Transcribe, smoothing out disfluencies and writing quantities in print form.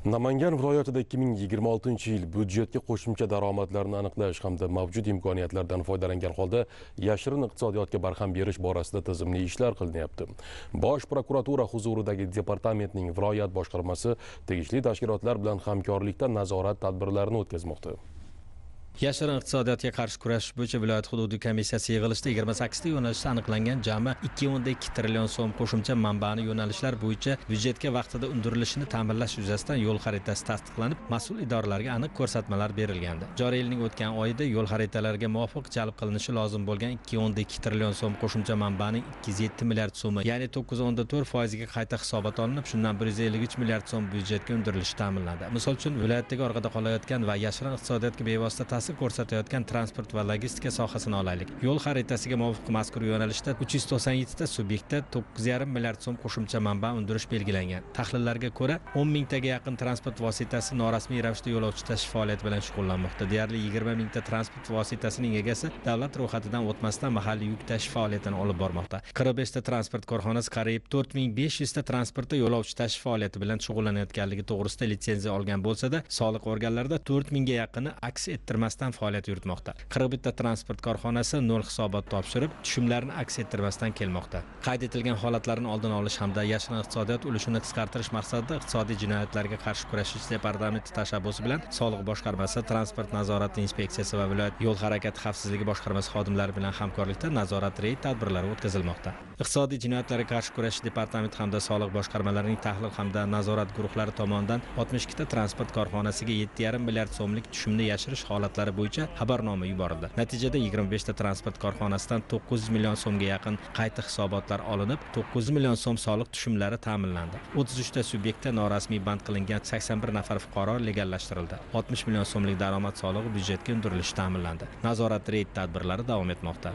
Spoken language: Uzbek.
Namangan viloyatida 2026-yil byudjetga qo'shimcha daromadlarni aniqlash hamda mavjud imkoniyatlardan foydalangan holda yashirin iqtisodiyotga barham berish borasida tizimli ishlar qilinyapti. Bosh prokuratura huzuridagi departamentning viloyat boshqarmasi tegishli tashkilotlar bilan hamkorlikda nazorat tadbirlarini o'tkazmoqda. Yashirin iqtisodiyotga qarshi kurashish bo'yicha viloyat hududiy komissiyasi yig'ilishida 28 ta yo'nalishda aniqlangan jami 2,2 trillion so'm qo'shimcha manbani yo'nalishlar bo'yicha byudjetga vaqtida undirilishini ta'minlash yuzasidan yo'l xaritasi tasdiqlanib, mas'ul idoralarga aniq ko'rsatmalar berilgandi. Joriy yilning o'tgan oyida yo'l xaritalariga muvofiq jalb qilinishi lozim bo'lgan 2,2 trillion so'm qo'shimcha manbaning 207 milliard so'mi, ya'ni 9.4% ga qayta hisobot olinib, shundan 153 milliard so'm byudjetga undirilishi ta'minlandi. Misol uchun, viloyatdagi orqada qolayotgan va yashirin iqtisodiyotga bevosita ta'sir ko'rsatayotgan transport va logistika sohasini olaylik. Yo'l xaritasiga muvofiq mazkur yo'nalishda 397 ta subyektda 9,5 milliard so'm qo'shimcha manba undirish belgilangan. Tahlillarga ko'ra, 10 mingtaga yaqin transport vositasi norasmiy ravishda yo'lovchi tashish faoliyati bilan shug'ullanmoqda. Deyarli 20 mingta transport vositasining egasi davlat ro'yxatidan o'tmasdan mahalliy yuk tashish faoliyatini olib bormoqda. 45 ta transport korxonasi qariyb 4500 ta transportda yo'lovchi tashish faoliyati bilan shug'ullanayotganligi to'g'risida litsenziya olgan bo'lsa-da, soliq organlarida 4000 ga yaqini aks ettirmasdan faoliyat yuritmoqda. 41 ta transport korxonasi nol hisobot topshirib, tushumlarni aks ettirmasdan kelmoqda. Qayd etilgan holatlarni oldini olish hamda yashirin iqtisodiyot ulushini qisqartirish maqsadida iqtisodiy jinoyatlarga qarshi kurashish departamenti tashabbusi bilan Soliq boshqarmasi, Transport nazorati inspeksiyasi va viloyat yo'l harakati xavfsizligi boshqarmasi xodimlari bilan hamkorlikda nazorat reyd tadbirlari o'tkazilmoqda. Iqtisodiy jinoyatlarga qarshi kurashish departamenti hamda Soliq boshqarmalarining tahlil hamda nazorat guruhlari tomonidan 62 ta transport korxonasiga 7,5 milliard so'mlik tushumni yashirish holatlari bo'yicha xabarnoma yuborildi. Natijada 25 ta transport korxonasidan 900 million so'mga yaqin qayta hisobotlar olinib, 900 million so'm soliq tushumlari ta'minlandi. 33 ta subyektda norasmiy band qilingan 81 nafar fuqaro legallashtirildi. 60 million so'mlik daromad solig'i byudjetga undirilishi ta'minlandi. Nazorat reyd tadbirlari davom etmoqda.